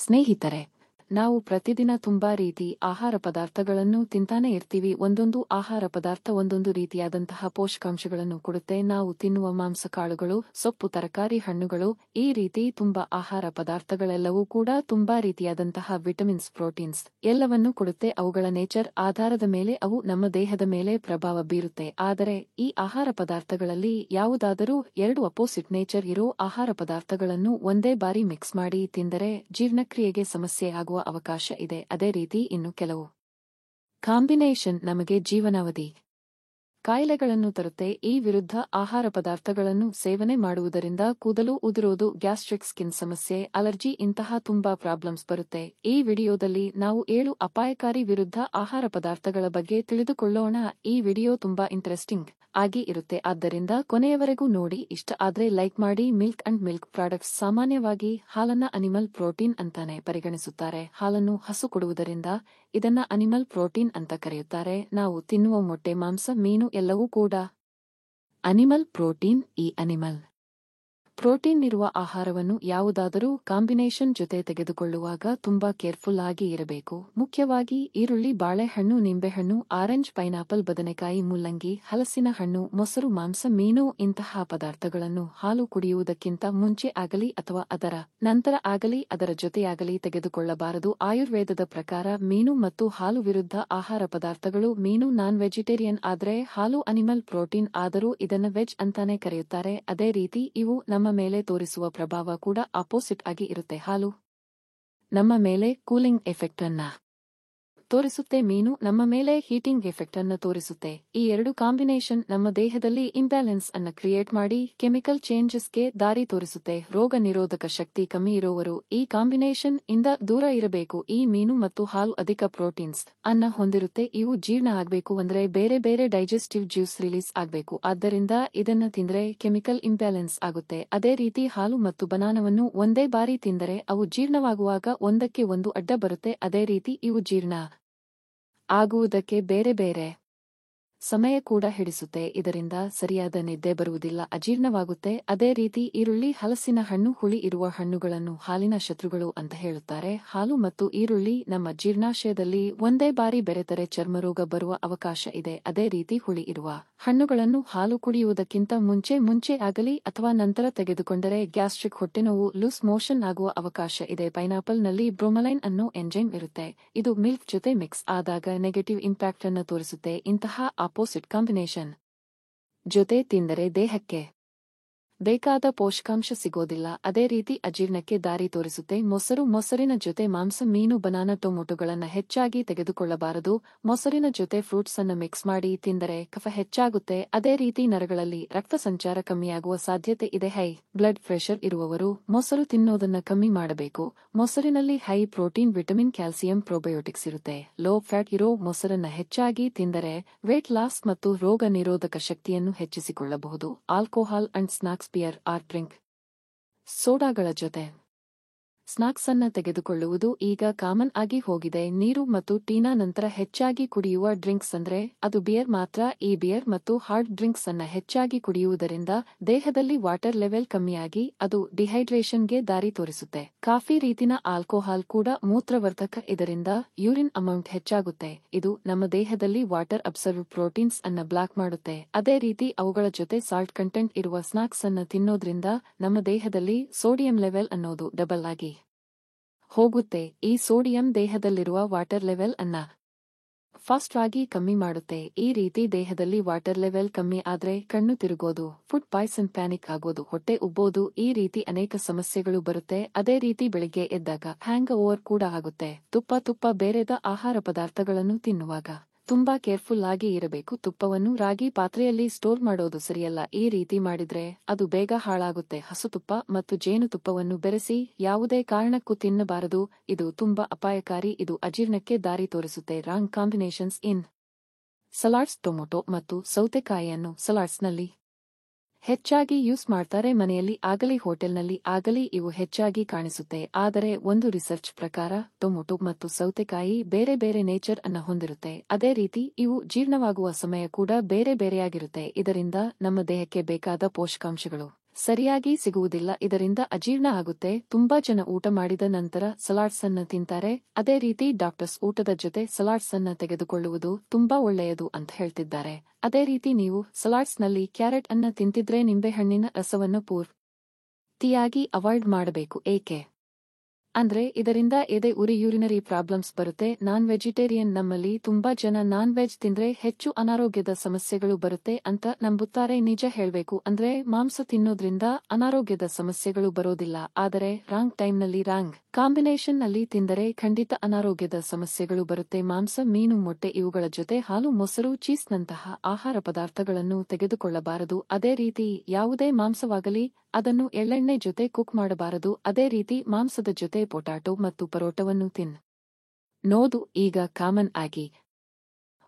ಸ್ನೇಹಿತರೆ, ನಾವು ಪ್ರತಿದಿನ ತುಂಬಾ ರೀತಿ ಆಹಾರ ಪದಾರ್ಥಗಳನ್ನು ತಿಂತಾನೆ ಇರ್ತೀವಿ. ಒಂದೊಂದು ಆಹಾರ ಪದಾರ್ಥ ಒಂದೊಂದು ರೀತಿಯಾದಂತಹ ಪೋಷಕಾಂಶಗಳನ್ನು ಕೊಡುತ್ತೆ. ನಾವು ತಿನ್ನುವ ಮಾಂಸ, ಕಾಳುಗಳು, ಸೊಪ್ಪು, ತರಕಾರಿ, ಹಣ್ಣುಗಳು, ಈ ರೀತಿ ತುಂಬಾ ಆಹಾರ ಪದಾರ್ಥಗಳೆಲ್ಲವೂ ಕೂಡ ತುಂಬಾ ರೀತಿಯಾದಂತಹ ವಿಟಮಿನ್ಸ್, ಪ್ರೋಟೀನ್ಸ್ ಎಲ್ಲವನ್ನೂ ಕೊಡುತ್ತೆ. ಅವುಗಳ ನೇಚರ್ ಆಧಾರದ ಮೇಲೆ ಅವು ನಮ್ಮ ದೇಹದ ಮೇಲೆ ಪ್ರಭಾವ ಬೀರುತ್ತೆ. ಆದರೆ ಈ ಆಹಾರ ಪದಾರ್ಥಗಳಲ್ಲಿ ಯಾವುದಾದರೂ ಎರಡು ಅಪೋಸಿಟ್ ನೇಚರ್ ಇರೋ ಆಹಾರ ಪದಾರ್ಥಗಳನ್ನು ಒಂದೇ ಬಾರಿ ಮಿಕ್ಸ್ ಮಾಡಿ ತಿಂದರೆ ಜೀರ್ಣಕ್ರಿಯೆಗೆ ಸಮಸ್ಯೆ ಆಗುವ ಅವಕಾಶ ಇದೆ. ಅದೇ ರೀತಿ ಇನ್ನು ಕೆಲವು ಕಾಂಬಿನೇಷನ್ ನಮಗೆ ಜೀವನಾವಧಿ ಕಾಯಿಲೆಗಳನ್ನು ತರುತ್ತೆ. ಈ ವಿರುದ್ಧ ಆಹಾರ ಪದಾರ್ಥಗಳನ್ನು ಸೇವನೆ ಮಾಡುವುದರಿಂದ ಕೂದಲು ಉದುರೋದು, ಗ್ಯಾಸ್ಟ್ರಿಕ್, ಸ್ಕಿನ್ ಸಮಸ್ಯೆ, ಅಲರ್ಜಿ ಇಂತಹ ತುಂಬಾ ಪ್ರಾಬ್ಲಮ್ಸ್ ಬರುತ್ತೆ. ಈ ವಿಡಿಯೋದಲ್ಲಿ ನಾವು 7 ಅಪಾಯಕಾರಿ ವಿರುದ್ಧ ಆಹಾರ ಪದಾರ್ಥಗಳ ಬಗ್ಗೆ ತಿಳಿದುಕೊಳ್ಳೋಣ. ಈ ವಿಡಿಯೋ ತುಂಬಾ ಇಂಟ್ರೆಸ್ಟಿಂಗ್ ಆಗಿ ಇರುತ್ತೆ, ಆದ್ದರಿಂದ ಕೊನೆಯವರೆಗೂ ನೋಡಿ. ಇಷ್ಟ ಆದ್ರೆ ಲೈಕ್ ಮಾಡಿ. ಮಿಲ್ಕ್ ಅಂಡ್ ಮಿಲ್ಕ್ ಪ್ರಾಡಕ್ಟ್ಸ್ ಸಾಮಾನ್ಯವಾಗಿ ಹಾಲನ್ನ ಅನಿಮಲ್ ಪ್ರೋಟೀನ್ ಅಂತಾನೆ ಪರಿಗಣಿಸುತ್ತಾರೆ. ಹಾಲನ್ನು ಹಸು ಕೊಡುವುದರಿಂದ ಇದನ್ನ ಅನಿಮಲ್ ಪ್ರೋಟೀನ್ ಅಂತ ಕರೆಯುತ್ತಾರೆ. ನಾವು ತಿನ್ನುವ ಮೊಟ್ಟೆ, ಮಾಂಸ, ಮೀನು ಎಲ್ಲವೂ ಕೂಡ ಅನಿಮಲ್ ಪ್ರೋಟೀನ್. ಈ ಅನಿಮಲ್ ಪ್ರೋಟೀನ್ ಇರುವ ಆಹಾರವನ್ನು ಯಾವುದಾದರೂ ಕಾಂಬಿನೇಷನ್ ಜೊತೆ ತೆಗೆದುಕೊಳ್ಳುವಾಗ ತುಂಬಾ ಕೇರ್ಫುಲ್ ಆಗಿ ಇರಬೇಕು. ಮುಖ್ಯವಾಗಿ ಈರುಳ್ಳಿ, ಬಾಳೆಹಣ್ಣು, ನಿಂಬೆಹಣ್ಣು, ಆರೆಂಜ್, ಪೈನಾಪಲ್, ಬದನೆಕಾಯಿ, ಮುಲ್ಲಂಗಿ, ಹಲಸಿನ ಹಣ್ಣು, ಮೊಸರು, ಮಾಂಸ, ಮೀನು ಇಂತಹ ಪದಾರ್ಥಗಳನ್ನು ಹಾಲು ಕುಡಿಯುವುದಕ್ಕಿಂತ ಮುಂಚೆ ಆಗಲಿ ಅಥವಾ ಅದರ ನಂತರ ಆಗಲಿ ಅದರ ಜೊತೆಯಾಗಲಿ ತೆಗೆದುಕೊಳ್ಳಬಾರದು. ಆಯುರ್ವೇದದ ಪ್ರಕಾರ ಮೀನು ಮತ್ತು ಹಾಲು ವಿರುದ್ಧ ಆಹಾರ ಪದಾರ್ಥಗಳು. ಮೀನು ನಾನ್ ವೆಜಿಟೇರಿಯನ್ ಆದ್ರೆ ಹಾಲು ಅನಿಮಲ್ ಪ್ರೋಟೀನ್ ಆದರೂ ಇದನ್ನ ವೆಜ್ ಅಂತಾನೆ ಕರೆಯುತ್ತಾರೆ. ಅದೇ ರೀತಿ ಇವು ನಮ್ಮ ಮೇಲೆ ತೋರಿಸುವ ಪ್ರಭಾವ ಕೂಡ ಆಪೋಸಿಟ್ ಆಗಿ ಇರುತ್ತೆ. ಹಾಲು ನಮ್ಮ ಮೇಲೆ ಕೂಲಿಂಗ್ ಎಫೆಕ್ಟ್ ಅನ್ನ ತೋರಿಸುತ್ತೆ, ಮೀನು ನಮ್ಮ ಮೇಲೆ ಹೀಟಿಂಗ್ ಎಫೆಕ್ಟ್ ಅನ್ನು ತೋರಿಸುತ್ತೆ. ಈ ಎರಡು ಕಾಂಬಿನೇಷನ್ ನಮ್ಮ ದೇಹದಲ್ಲಿ ಇಂಬ್ಯಾಲೆನ್ಸ್ ಅನ್ನ ಕ್ರಿಯೇಟ್ ಮಾಡಿ ಕೆಮಿಕಲ್ ಚೇಂಜಸ್ಗೆ ದಾರಿ ತೋರಿಸುತ್ತೆ. ರೋಗ ನಿರೋಧಕ ಶಕ್ತಿ ಕಮ್ಮಿ ಇರೋವರು ಈ ಕಾಂಬಿನೇಷನ್ ಇಂದ ದೂರ ಇರಬೇಕು. ಈ ಮೀನು ಮತ್ತು ಹಾಲು ಅಧಿಕ ಪ್ರೋಟೀನ್ಸ್ ಅನ್ನ ಹೊಂದಿರುತ್ತೆ. ಇವು ಜೀರ್ಣ ಆಗ್ಬೇಕು ಅಂದ್ರೆ ಬೇರೆ ಬೇರೆ ಡೈಜೆಸ್ಟಿವ್ ಜ್ಯೂಸ್ ರಿಲೀಸ್ ಆಗ್ಬೇಕು. ಆದ್ದರಿಂದ ಇದನ್ನ ತಿಂದ್ರೆ ಕೆಮಿಕಲ್ ಇಂಬ್ಯಾಲೆನ್ಸ್ ಆಗುತ್ತೆ. ಅದೇ ರೀತಿ ಹಾಲು ಮತ್ತು ಬನಾನವನ್ನು ಒಂದೇ ಬಾರಿ ತಿಂದರೆ ಅವು ಜೀರ್ಣವಾಗುವಾಗ ಒಂದಕ್ಕೆ ಒಂದು ಅಡ್ಡ ಬರುತ್ತೆ. ಅದೇ ರೀತಿ ಇವು ಜೀರ್ಣ ಆಗುವುದಕ್ಕೆ ಬೇರೆ ಬೇರೆ ಸಮಯ ಕೂಡ ಹಿಡಿಸುತ್ತೆ. ಇದರಿಂದ ಸರಿಯಾದ ನಿದ್ದೆ ಬರುವುದಿಲ್ಲ, ಅಜೀರ್ಣವಾಗುತ್ತೆ. ಅದೇ ರೀತಿ ಈರುಳ್ಳಿ, ಹಲಸಿನ ಹಣ್ಣು, ಹುಳಿ ಇರುವ ಹಣ್ಣುಗಳನ್ನು ಹಾಲಿನ ಶತ್ರುಗಳು ಅಂತ ಹೇಳುತ್ತಾರೆ. ಹಾಲು ಮತ್ತು ಈರುಳ್ಳಿ ನಮ್ಮ ಜೀರ್ಣಾಶಯದಲ್ಲಿ ಒಂದೇ ಬಾರಿ ಬೆರೆತರೆ ಚರ್ಮರೋಗ ಬರುವ ಅವಕಾಶ ಇದೆ. ಅದೇ ರೀತಿ ಹುಳಿ ಇರುವ ಹಣ್ಣುಗಳನ್ನು ಹಾಲು ಕುಡಿಯುವುದಕ್ಕಿಂತ ಮುಂಚೆ ಆಗಲಿ ಅಥವಾ ನಂತರ ತೆಗೆದುಕೊಂಡರೆ ಗ್ಯಾಸ್ಟ್ರಿಕ್, ಹೊಟ್ಟೆನೋವು, ಲೂಸ್ ಮೋಷನ್ ಆಗುವ ಅವಕಾಶ ಇದೆ. ಪೈನಾಪಲ್ ನಲ್ಲಿ ಬ್ರೋಮಲೈನ್ ಅನ್ನೋ ಎಂಜೈಮ್ ಇರುತ್ತೆ. ಇದು ಮಿಲ್ಕ್ ಜೊತೆ ಮಿಕ್ಸ್ ಆದಾಗ ನೆಗೆಟಿವ್ ಇಂಪ್ಯಾಕ್ಟ್ ಅನ್ನು ತೋರಿಸುತ್ತೆ. ಇಂತಹ ಆಪೋಸಿಟ್ ಕಾಂಬಿನೇಷನ್ ಜೊತೆ ತಿಂದರೆ ದೇಹಕ್ಕೆ ಬೇಕಾದ ಪೋಷಕಾಂಶ ಸಿಗೋದಿಲ್ಲ. ಅದೇ ರೀತಿ ಅಜೀರ್ಣಕ್ಕೆ ದಾರಿ ತೋರಿಸುತ್ತೆ. ಮೊಸರಿನ ಜೊತೆ ಮಾಂಸ, ಮೀನು, ಬನಾನಾ, ಟೊಮೊಟೊಗಳನ್ನ ಹೆಚ್ಚಾಗಿ ತೆಗೆದುಕೊಳ್ಳಬಾರದು. ಮೊಸರಿನ ಜೊತೆ ಫ್ರೂಟ್ಸ್ ಅನ್ನು ಮಿಕ್ಸ್ ಮಾಡಿ ತಿಂದರೆ ಕಫ ಹೆಚ್ಚಾಗುತ್ತೆ. ಅದೇ ರೀತಿ ನರಗಳಲ್ಲಿ ರಕ್ತ ಸಂಚಾರ ಕಮ್ಮಿಯಾಗುವ ಸಾಧ್ಯತೆ ಇದೆ. ಹೈ ಬ್ಲಡ್ ಪ್ರೆಷರ್ ಇರುವವರು ಮೊಸರು ತಿನ್ನೋದನ್ನ ಕಮ್ಮಿ ಮಾಡಬೇಕು. ಮೊಸರಿನಲ್ಲಿ high protein, vitamin, calcium, probiotics ಇರುತ್ತೆ. ಲೋ ಫ್ಯಾಟ್ ಇರೋ ಮೊಸರನ್ನ ಹೆಚ್ಚಾಗಿ ತಿಂದರೆ ವೇಟ್ ಲಾಸ್ ಮತ್ತು ರೋಗ ನಿರೋಧಕ ಶಕ್ತಿಯನ್ನು ಹೆಚ್ಚಿಸಿಕೊಳ್ಳಬಹುದು. Alcohol and snacks, beer or drink, ಸೋಡಾಗಳ ಜೊತೆ ಸ್ನಾಕ್ಸ್ ಅನ್ನ ತೆಗೆದುಕೊಳ್ಳುವುದು ಈಗ ಕಾಮನ್ ಆಗಿ ಹೋಗಿದೆ. ನೀರು ಮತ್ತು ಟೀನಾ ನಂತರ ಹೆಚ್ಚಾಗಿ ಕುಡಿಯುವ ಡ್ರಿಂಕ್ಸ್ ಅಂದ್ರೆ ಅದು ಬಿಯರ್ ಮಾತ್ರ. ಈ ಬಿಯರ್ ಮತ್ತು ಹಾರ್ಡ್ ಡ್ರಿಂಕ್ಸ್ ಅನ್ನ ಹೆಚ್ಚಾಗಿ ಕುಡಿಯುವುದರಿಂದ ದೇಹದಲ್ಲಿ ವಾಟರ್ ಲೆವೆಲ್ ಕಮ್ಮಿಯಾಗಿ ಅದು ಡಿಹೈಡ್ರೇಷನ್ಗೆ ದಾರಿ ತೋರಿಸುತ್ತೆ. ಕಾಫಿ ರೀತಿನ ಆಲ್ಕೋಹಾಲ್ ಕೂಡ ಮೂತ್ರವರ್ಧಕ. ಇದರಿಂದ ಯೂರಿನ್ ಅಮೌಂಟ್ ಹೆಚ್ಚಾಗುತ್ತೆ. ಇದು ನಮ್ಮ ದೇಹದಲ್ಲಿ ವಾಟರ್ ಅಬ್ಸರ್ವ್ ಪ್ರೋಟೀನ್ಸ್ ಅನ್ನ ಬ್ಲಾಕ್ ಮಾಡುತ್ತೆ. ಅದೇ ರೀತಿ ಅವುಗಳ ಜೊತೆ ಸಾಲ್ಟ್ ಕಂಟೆಂಟ್ ಇರುವ ಸ್ನಾಕ್ಸ್ ಅನ್ನ ತಿನ್ನೋದ್ರಿಂದ ನಮ್ಮ ದೇಹದಲ್ಲಿ ಸೋಡಿಯಂ ಲೆವೆಲ್ ಅನ್ನೋದು ಡಬಲ್ ಆಗಿ ಹೋಗುತ್ತೆ. ಈ ಸೋಡಿಯಂ ದೇಹದಲ್ಲಿರುವ ವಾಟರ್ ಲೆವೆಲ್ ಅನ್ನ ಫಾಸ್ಟ್ ಆಗಿ ಕಮ್ಮಿ ಮಾಡುತ್ತೆ. ಈ ರೀತಿ ದೇಹದಲ್ಲಿ ವಾಟರ್ ಲೆವೆಲ್ ಕಮ್ಮಿ ಆದ್ರೆ ಕಣ್ಣು ತಿರುಗೋದು, ಫುಡ್ ಪಾಯ್ಸನ್, ಪ್ಯಾನಿಕ್ ಆಗೋದು, ಹೊಟ್ಟೆ ಉಬ್ಬೋದು, ಈ ರೀತಿ ಅನೇಕ ಸಮಸ್ಯೆಗಳು ಬರುತ್ತೆ. ಅದೇ ರೀತಿ ಬೆಳಿಗ್ಗೆ ಎದ್ದಾಗ ಹ್ಯಾಂಗ್ ಓವರ್ ಕೂಡ ಆಗುತ್ತೆ. ತುಪ್ಪ ಬೇರೆದ ಆಹಾರ ಪದಾರ್ಥಗಳನ್ನು ತಿನ್ನುವಾಗ ತುಂಬಾ ಕೇರ್ಫುಲ್ ಆಗಿ ಇರಬೇಕು. ತುಪ್ಪವನ್ನು ರಾಗಿ ಪಾತ್ರೆಯಲ್ಲಿ ಸ್ಟೋರ್ ಮಾಡೋದು ಸರಿಯಲ್ಲ. ಈ ರೀತಿ ಮಾಡಿದ್ರೆ ಅದು ಬೇಗ ಹಾಳಾಗುತ್ತೆ. ಹಸುತುಪ್ಪ ಮತ್ತು ಜೇನುತುಪ್ಪವನ್ನು ಬೆರೆಸಿ ಯಾವುದೇ ಕಾರಣಕ್ಕೂ ತಿನ್ನಬಾರದು. ಇದು ತುಂಬಾ ಅಪಾಯಕಾರಿ. ಇದು ಅಜೀರ್ಣಕ್ಕೆ ದಾರಿ ತೋರಿಸುತ್ತೆ. ರಾಂಗ್ ಕಾಂಬಿನೇಷನ್ಸ್ ಇನ್ ಸಲಾಡ್ಸ್. ಟೊಮೊಟೊ ಮತ್ತು ಸೌತೆಕಾಯಿಯನ್ನು ಸಲಾಡ್ಸ್ನಲ್ಲಿ ಹೆಚ್ಚಾಗಿ ಯೂಸ್ ಮಾಡ್ತಾರೆ. ಮನೆಯಲ್ಲಿ ಆಗಲಿ ಹೋಟೆಲ್ನಲ್ಲಿ ಆಗಲಿ ಇವು ಹೆಚ್ಚಾಗಿ ಕಾಣಿಸುತ್ತೆ. ಆದರೆ ಒಂದು ರಿಸರ್ಚ್ ಪ್ರಕಾರ ಟೊಮೊಟೊ ಮತ್ತು ಸೌತೆಕಾಯಿ ಬೇರೆ ಬೇರೆ ನೇಚರ್ ಅನ್ನ ಹೊಂದಿರುತ್ತೆ. ಅದೇ ರೀತಿ ಇವು ಜೀರ್ಣವಾಗುವ ಸಮಯ ಕೂಡ ಬೇರೆ ಬೇರೆಯಾಗಿರುತ್ತೆ. ಇದರಿಂದ ನಮ್ಮ ದೇಹಕ್ಕೆ ಬೇಕಾದ ಪೋಷಕಾಂಶಗಳು ಸರಿಯಾಗಿ ಸಿಗುವುದಿಲ್ಲ, ಇದರಿಂದ ಅಜೀರ್ಣ ಆಗುತ್ತೆ. ತುಂಬಾ ಜನ ಊಟ ಮಾಡಿದ ನಂತರ ಸಲಾಡ್ಸ್ ಅನ್ನ ತಿಂತಾರೆ. ಅದೇ ರೀತಿ ಡಾಕ್ಟರ್ಸ್ ಊಟದ ಜೊತೆ ಸಲಾಡ್ಸ್ ಅನ್ನ ತೆಗೆದುಕೊಳ್ಳುವುದು ತುಂಬಾ ಒಳ್ಳೆಯದು ಅಂತ ಹೇಳ್ತಿದ್ದಾರೆ. ಅದೇ ರೀತಿ ನೀವು ಸಲಾಡ್ಸ್ ನಲ್ಲಿ ಕ್ಯಾರೆಟ್ ಅನ್ನ ತಿಂತಿದ್ರೆ ನಿಂಬೆಹಣ್ಣಿನ ರಸವನ್ನು ಪೂರ್ತಿಯಾಗಿ ಅವಾಯ್ಡ್ ಮಾಡಬೇಕು. ಏಕೆ ಅಂದ್ರೆ ಇದರಿಂದ ಎದೆ ಉರಿ, ಯೂರಿನರಿ ಪ್ರಾಬ್ಲಮ್ಸ್ ಬರುತ್ತೆ. ನಾನ್ ವೆಜಿಟೇರಿಯನ್ ನಮ್ಮಲ್ಲಿ ತುಂಬಾ ಜನ ನಾನ್ ವೆಜ್ ತಿಂದ್ರೆ ಹೆಚ್ಚು ಅನಾರೋಗ್ಯದ ಸಮಸ್ಯೆಗಳು ಬರುತ್ತೆ ಅಂತ ನಂಬುತ್ತಾರೆ. ನಿಜ ಹೇಳ್ಬೇಕು ಅಂದ್ರೆ ಮಾಂಸ ತಿನ್ನೋದ್ರಿಂದ ಅನಾರೋಗ್ಯದ ಸಮಸ್ಯೆಗಳು ಬರೋದಿಲ್ಲ, ಆದರೆ ರಾಂಗ್ ಟೈಮ್ನಲ್ಲಿ ರಾಂಗ್ ಕಾಂಬಿನೇಷನ್ ನಲ್ಲಿ ತಿಂದರೆ ಖಂಡಿತ ಅನಾರೋಗ್ಯದ ಸಮಸ್ಯೆಗಳು ಬರುತ್ತೆ. ಮಾಂಸ, ಮೀನು, ಮೊಟ್ಟೆ ಇವುಗಳ ಜೊತೆ ಹಾಲು, ಮೊಸರು, ಚೀಸ್ ನಂತಹ ಆಹಾರ ಪದಾರ್ಥಗಳನ್ನು ತೆಗೆದುಕೊಳ್ಳಬಾರದು. ಅದೇ ರೀತಿ ಯಾವುದೇ ಮಾಂಸವಾಗಲಿ ಅದನ್ನು ಎಳ್ಳೆಣ್ಣೆ ಜೊತೆ ಕುಕ್ ಮಾಡಬಾರದು. ಅದೇ ರೀತಿ ಮಾಂಸದ ಜೊತೆ ಪೊಟಾಟೊ ಮತ್ತು ಪರೋಟವನ್ನು ತಿನ್ನೋದು ಈಗ ಕಾಮನ್ ಆಗಿ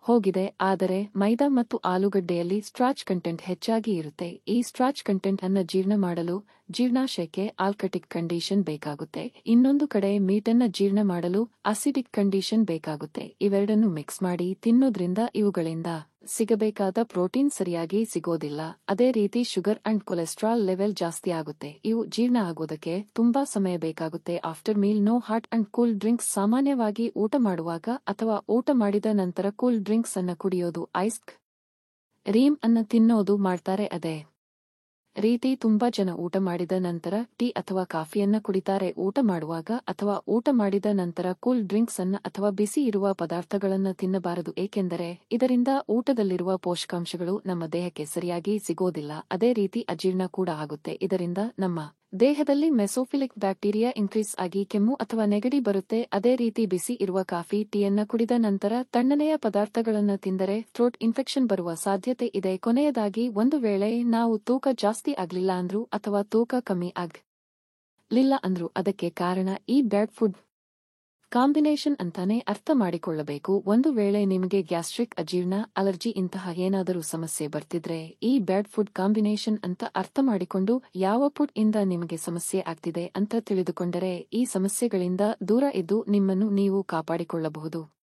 ಹೋಗಿದೆ. ಆದರೆ ಮೈದಾ ಮತ್ತು ಆಲೂಗಡ್ಡೆಯಲ್ಲಿ ಸ್ಟ್ರಾಚ್ ಕಂಟೆಂಟ್ ಹೆಚ್ಚಾಗಿ ಇರುತ್ತೆ. ಈ ಸ್ಟ್ರಾಚ್ ಕಂಟೆಂಟ್ ಅನ್ನ ಜೀರ್ಣ ಮಾಡಲು ಜೀರ್ಣಾಶಯಕ್ಕೆ ಆಲ್ಕಟಿಕ್ ಕಂಡೀಷನ್ ಬೇಕಾಗುತ್ತೆ. ಇನ್ನೊಂದು ಕಡೆ ಮೀಟನ್ನ ಜೀರ್ಣ ಮಾಡಲು ಅಸಿಡಿಕ್ ಕಂಡೀಷನ್ ಬೇಕಾಗುತ್ತೆ. ಇವೆರಡನ್ನು ಮಿಕ್ಸ್ ಮಾಡಿ ತಿನ್ನೋದ್ರಿಂದ ಇವುಗಳಿಂದ ಸಿಗಬೇಕಾದ ಪ್ರೋಟೀನ್ ಸರಿಯಾಗಿ ಸಿಗೋದಿಲ್ಲ. ಅದೇ ರೀತಿ ಶುಗರ್ ಅಂಡ್ ಕೊಲೆಸ್ಟ್ರಾಲ್ ಲೆವೆಲ್ ಜಾಸ್ತಿ ಆಗುತ್ತೆ. ಇವು ಜೀರ್ಣ ಆಗೋದಕ್ಕೆ ತುಂಬಾ ಸಮಯ ಬೇಕಾಗುತ್ತೆ. After meal no hot and cool drinks. ಸಾಮಾನ್ಯವಾಗಿ ಊಟ ಮಾಡುವಾಗ ಅಥವಾ ಊಟ ಮಾಡಿದ ನಂತರ ಕೂಲ್ ಡ್ರಿಂಕ್ಸ್ ಅನ್ನ ಕುಡಿಯೋದು, ಐಸ್ ಕ್ರೀಮ್ ಅನ್ನ ತಿನ್ನೋದು ಮಾಡ್ತಾರೆ. ಅದೇ ರೀತಿ ತುಂಬಾ ಜನ ಊಟ ಮಾಡಿದ ನಂತರ ಟೀ ಅಥವಾ ಕಾಫಿಯನ್ನ ಕುಡಿತಾರೆ. ಊಟ ಮಾಡುವಾಗ ಅಥವಾ ಊಟ ಮಾಡಿದ ನಂತರ ಕೂಲ್ ಡ್ರಿಂಕ್ಸ್ ಅನ್ನ ಅಥವಾ ಬಿಸಿ ಇರುವ ಪದಾರ್ಥಗಳನ್ನ ತಿನ್ನಬಾರದು, ಏಕೆಂದರೆ ಇದರಿಂದ ಊಟದಲ್ಲಿರುವ ಪೋಷಕಾಂಶಗಳು ನಮ್ಮ ದೇಹಕ್ಕೆ ಸರಿಯಾಗಿ ಸಿಗೋದಿಲ್ಲ. ಅದೇ ರೀತಿ ಅಜೀರ್ಣ ಕೂಡ ಆಗುತ್ತೆ. ಇದರಿಂದ ನಮ್ಮ ದೇಹದಲ್ಲಿ ಮೆಸೋಫಿಲಿಕ್ ಬ್ಯಾಕ್ಟೀರಿಯಾ ಇನ್ಕ್ರೀಸ್ ಆಗಿ ಕೆಮ್ಮು ಅಥವಾ ನೆಗಡಿ ಬರುತ್ತೆ. ಅದೇ ರೀತಿ ಬಿಸಿ ಇರುವ ಕಾಫಿ, ಟೀಯನ್ನ ಕುಡಿದ ನಂತರ ತಣ್ಣನೆಯ ಪದಾರ್ಥಗಳನ್ನ ತಿಂದರೆ ಥ್ರೋಟ್ ಇನ್ಫೆಕ್ಷನ್ ಬರುವ ಸಾಧ್ಯತೆ ಇದೆ. ಕೊನೆಯದಾಗಿ, ಒಂದು ವೇಳೆ ನಾವು ತೂಕ ಜಾಸ್ತಿ ಆಗ್ಲಿಲ್ಲ ಅಂದ್ರೂ ಅಥವಾ ತೂಕ ಕಮ್ಮಿ ಆಗ್ಲಿಲ್ಲ ಅಂದ್ರೂ ಅದಕ್ಕೆ ಕಾರಣ ಈ ಬ್ಯಾಡ್ ಫುಡ್ ಕಾಂಬಿನೇಷನ್ ಅಂತಾನೆ ಅರ್ಥ ಮಾಡಿಕೊಳ್ಳಬೇಕು. ಒಂದು ವೇಳೆ ನಿಮಗೆ ಗ್ಯಾಸ್ಟ್ರಿಕ್, ಅಜೀರ್ಣ, ಅಲರ್ಜಿ ಇಂತಹ ಏನಾದರೂ ಸಮಸ್ಯೆ ಬರ್ತಿದ್ರೆ ಈ ಬ್ಯಾಡ್ ಫುಡ್ ಕಾಂಬಿನೇಷನ್ ಅಂತ ಅರ್ಥ ಮಾಡಿಕೊಂಡು ಯಾವ ಫುಡ್ ಇಂದ ನಿಮಗೆ ಸಮಸ್ಯೆ ಆಗ್ತಿದೆ ಅಂತ ತಿಳಿದುಕೊಂಡರೆ ಈ ಸಮಸ್ಯೆಗಳಿಂದ ದೂರ ಇದ್ದು ನಿಮ್ಮನ್ನು ನೀವು ಕಾಪಾಡಿಕೊಳ್ಳಬಹುದು.